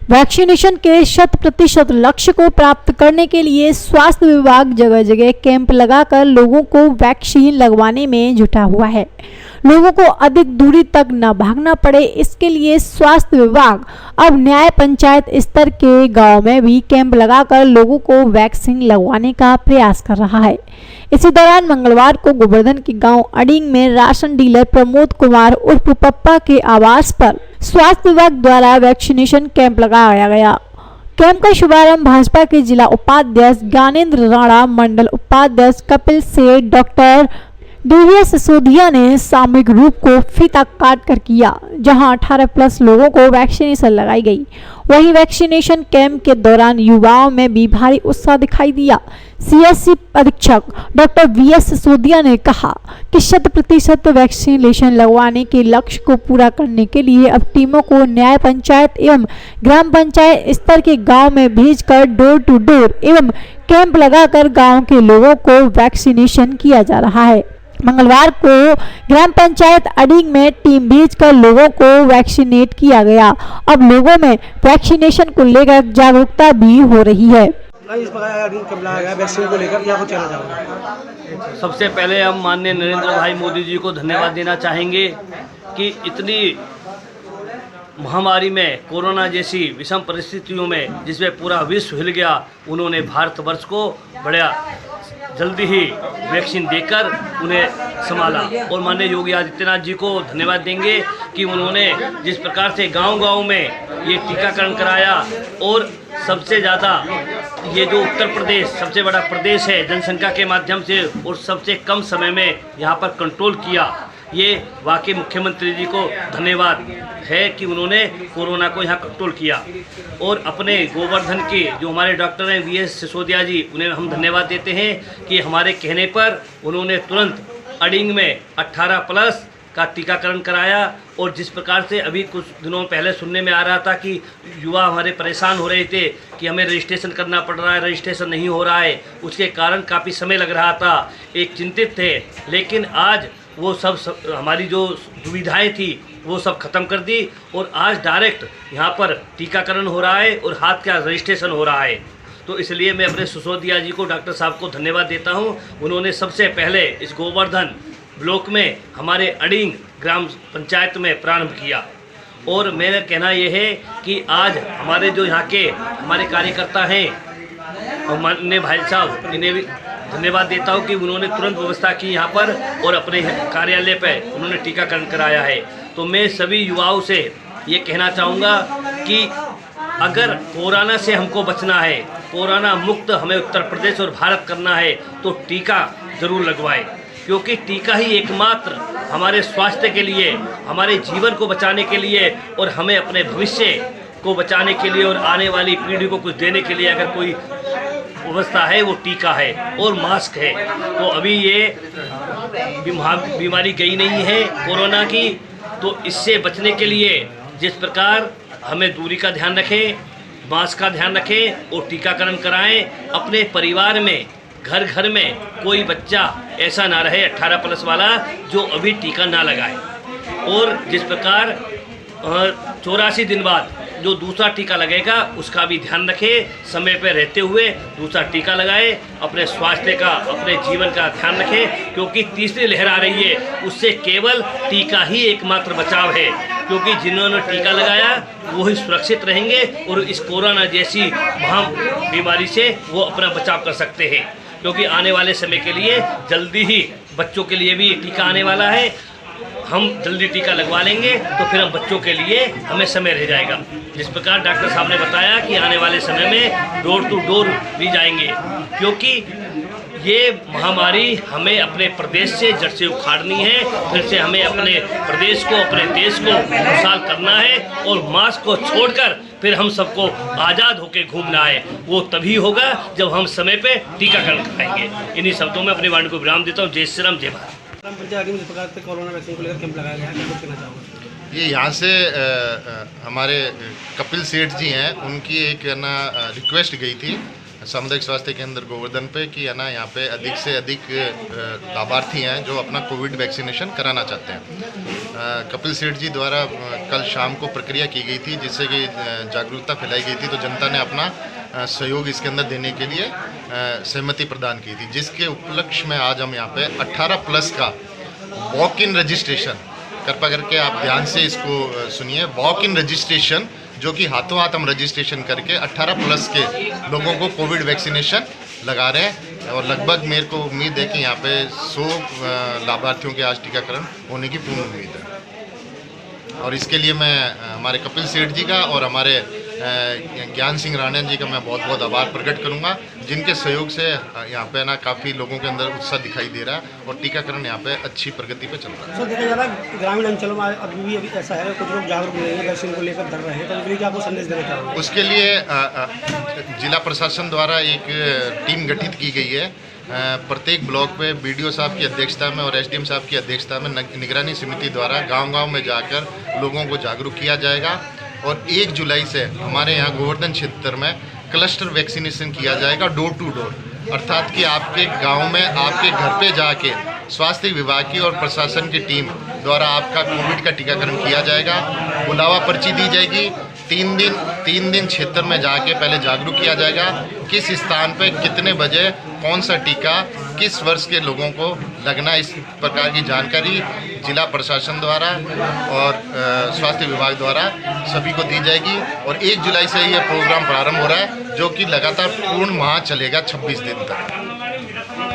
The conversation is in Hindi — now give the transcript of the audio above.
वैक्सीनेशन के 100% लक्ष्य को प्राप्त करने के लिए स्वास्थ्य विभाग जगह जगह कैंप लगाकर लोगों को वैक्सीन लगवाने में जुटा हुआ है। लोगों को अधिक दूरी तक न भागना पड़े, इसके लिए स्वास्थ्य विभाग अब न्याय पंचायत स्तर के गांव में भी कैंप लगाकर लोगों को वैक्सीन लगवाने का प्रयास कर रहा है। इसी दौरान मंगलवार को गोवर्धन के गांव अडिंग में राशन डीलर प्रमोद कुमार उर्फ पप्पा के आवास पर स्वास्थ्य विभाग द्वारा वैक्सीनेशन कैंप लगाया गया। कैंप का शुभारंभ भाजपा के जिला उपाध्यक्ष ज्ञानेंद्र राणा, मंडल उपाध्यक्ष कपिल सेठ, डॉक्टर दिव्या सिसोदिया ने सामूहिक रूप को फीता काट कर किया, जहां 18+ लोगों को वैक्सीनेशन लगाई गई। वहीं वैक्सीनेशन कैंप के दौरान युवाओं में भी भारी उत्साह दिखाई दिया। सीएससी अधीक्षक डॉक्टर वीएस सिसोदिया ने कहा कि 100% वैक्सीनेशन लगवाने के लक्ष्य को पूरा करने के लिए अब टीमों को न्याय पंचायत एवं ग्राम पंचायत स्तर के गांव में भेजकर डोर टू डोर एवं कैंप लगाकर गांव के लोगों को वैक्सीनेशन किया जा रहा है। मंगलवार को ग्राम पंचायत अडिंग में टीम भेजकर लोगों को वैक्सीनेट किया गया। अब लोगों में वैक्सीनेशन को लेकर जागरूकता भी हो रही है। इस वैक्सीन को लेकर क्या कुछ कहना चाहोगे? सबसे पहले हम माननीय नरेंद्र भाई मोदी जी को धन्यवाद देना चाहेंगे कि इतनी महामारी में, कोरोना जैसी विषम परिस्थितियों में जिसमें पूरा विश्व हिल गया, उन्होंने भारतवर्ष को बड़ा जल्दी ही वैक्सीन देकर उन्हें संभाला। और माननीय योगी आदित्यनाथ जी को धन्यवाद देंगे कि उन्होंने जिस प्रकार से गांव-गांव में ये टीकाकरण कराया और सबसे ज़्यादा ये जो उत्तर प्रदेश सबसे बड़ा प्रदेश है जनसंख्या के माध्यम से और सबसे कम समय में यहाँ पर कंट्रोल किया, ये वाकई मुख्यमंत्री जी को धन्यवाद है कि उन्होंने कोरोना को यहाँ कंट्रोल किया। और अपने गोवर्धन के जो हमारे डॉक्टर हैं वीएस सिसोदिया जी, उन्हें हम धन्यवाद देते हैं कि हमारे कहने पर उन्होंने तुरंत अडिंग में 18+ का टीकाकरण कराया। और जिस प्रकार से अभी कुछ दिनों पहले सुनने में आ रहा था कि युवा हमारे परेशान हो रहे थे कि हमें रजिस्ट्रेशन करना पड़ रहा है, रजिस्ट्रेशन नहीं हो रहा है, उसके कारण काफ़ी समय लग रहा था, एक चिंतित थे। लेकिन आज वो सब हमारी जो दुविधाएं थी वो सब ख़त्म कर दी और आज डायरेक्ट यहाँ पर टीकाकरण हो रहा है और हाथ का रजिस्ट्रेशन हो रहा है। तो इसलिए मैं अपने सिसोदिया जी को, डॉक्टर साहब को धन्यवाद देता हूँ। उन्होंने सबसे पहले इस गोवर्धन ब्लॉक में हमारे अडिंग ग्राम पंचायत में प्रारंभ किया। और मेरा कहना यह है कि आज हमारे जो यहाँ के हमारे कार्यकर्ता हैं और माननीय भाई साहब, इन्हें भी धन्यवाद देता हूँ कि उन्होंने तुरंत व्यवस्था की यहाँ पर और अपने कार्यालय पर उन्होंने टीकाकरण कराया है। तो मैं सभी युवाओं से ये कहना चाहूँगा कि अगर कोरोना से हमको बचना है, कोरोना मुक्त हमें उत्तर प्रदेश और भारत करना है, तो टीका ज़रूर लगवाएं, क्योंकि टीका ही एकमात्र हमारे स्वास्थ्य के लिए, हमारे जीवन को बचाने के लिए और हमें अपने भविष्य को बचाने के लिए और आने वाली पीढ़ी को कुछ देने के लिए अगर कोई व्यवस्था है वो टीका है और मास्क है। तो अभी ये बीमारी गई नहीं है कोरोना की, तो इससे बचने के लिए जिस प्रकार हमें दूरी का ध्यान रखें, मास्क का ध्यान रखें और टीकाकरण कराएं। अपने परिवार में, घर घर में कोई बच्चा ऐसा ना रहे 18+ वाला जो अभी टीका ना लगाए। और जिस प्रकार 84 दिन बाद जो दूसरा टीका लगेगा उसका भी ध्यान रखें, समय पर रहते हुए दूसरा टीका लगाए, अपने स्वास्थ्य का, अपने जीवन का ध्यान रखें, क्योंकि तीसरी लहर आ रही है, उससे केवल टीका ही एकमात्र बचाव है। क्योंकि जिन्होंने टीका लगाया वो ही सुरक्षित रहेंगे और इस कोरोना जैसी बीमारी से वो अपना बचाव कर सकते हैं। क्योंकि आने वाले समय के लिए जल्दी ही बच्चों के लिए भी टीका आने वाला है, हम जल्दी टीका लगवा लेंगे तो फिर हम बच्चों के लिए हमें समय रह जाएगा। जिस प्रकार डॉक्टर साहब ने बताया कि आने वाले समय में डोर टू डोर भी जाएंगे, क्योंकि ये महामारी हमें अपने प्रदेश से जड़ से उखाड़नी है, फिर से हमें अपने प्रदेश को, अपने देश को खुशहाल करना है और मास्क को छोड़कर फिर हम सबको आज़ाद होकर घूमना है। वो तभी होगा जब हम समय पे टीकाकरण कराएंगे। इन्हीं शब्दों में अपनी वाणी को विराम देता हूँ। जय श्री राम, जय भारत। कोरोना वैक्सीन को लेकर कैंप लगाया गया है, कुछ कहना चाहोगे? ये यहाँ से हमारे कपिल सेठ जी हैं, उनकी एक ना रिक्वेस्ट गई थी सामुदायिक स्वास्थ्य केंद्र गोवर्धन पे कि है ना यहाँ पे अधिक से अधिक लाभार्थी हैं जो अपना कोविड वैक्सीनेशन कराना चाहते हैं। कपिल सेठ जी द्वारा कल शाम को प्रक्रिया की गई थी, जिससे कि जागरूकता फैलाई गई थी, तो जनता ने अपना सहयोग इसके अंदर देने के लिए सहमति प्रदान की थी, जिसके उपलक्ष्य में आज हम यहाँ पे 18+ का वॉक इन रजिस्ट्रेशन, कृपा करके आप ध्यान से इसको सुनिए, वॉक इन रजिस्ट्रेशन जो कि हाथों हाथ हम रजिस्ट्रेशन करके 18+ के लोगों को कोविड वैक्सीनेशन लगा रहे हैं, और लगभग मेरे को उम्मीद है कि यहाँ पे 100 लाभार्थियों के आज टीकाकरण होने की पूर्ण उम्मीद है। और इसके लिए मैं हमारे कपिल सेठ जी का और हमारे ज्ञान सिंह राणा जी का मैं बहुत बहुत आभार प्रकट करूंगा, जिनके सहयोग से यहाँ पे ना काफ़ी लोगों के अंदर उत्साह दिखाई दे रहा है और टीकाकरण यहाँ पे अच्छी प्रगति पे चल रहा है। सर, देखा जा रहा है ग्रामीण अंचलों में अभी ऐसा है, कुछ लोग जागरूक नहीं है, वैक्सीन को लेकर डर रहे हैं, तो उसके लिए क्या आपको संदेश देना चाहोगे? उसके लिए जिला प्रशासन द्वारा एक टीम गठित की गई है। प्रत्येक ब्लॉक पे BDO साहब की अध्यक्षता में और SDM साहब की अध्यक्षता में निगरानी समिति द्वारा गांव-गांव में जाकर लोगों को जागरूक किया जाएगा, और 1 जुलाई से हमारे यहाँ गोवर्धन क्षेत्र में क्लस्टर वैक्सीनेशन किया जाएगा, डोर टू डोर, अर्थात कि आपके गांव में आपके घर पे जाके स्वास्थ्य विभाग की और प्रशासन की टीम द्वारा आपका कोविड का टीकाकरण किया जाएगा। बुलावा पर्ची दी जाएगी, 3 दिन क्षेत्र में जाके पहले जागरूक किया जाएगा, किस स्थान पे कितने बजे कौन सा टीका किस वर्ष के लोगों को लगना, इस प्रकार की जानकारी जिला प्रशासन द्वारा और स्वास्थ्य विभाग द्वारा सभी को दी जाएगी। और 1 जुलाई से ये प्रोग्राम प्रारंभ हो रहा है, जो कि लगातार पूर्ण माह चलेगा 26 दिन तक।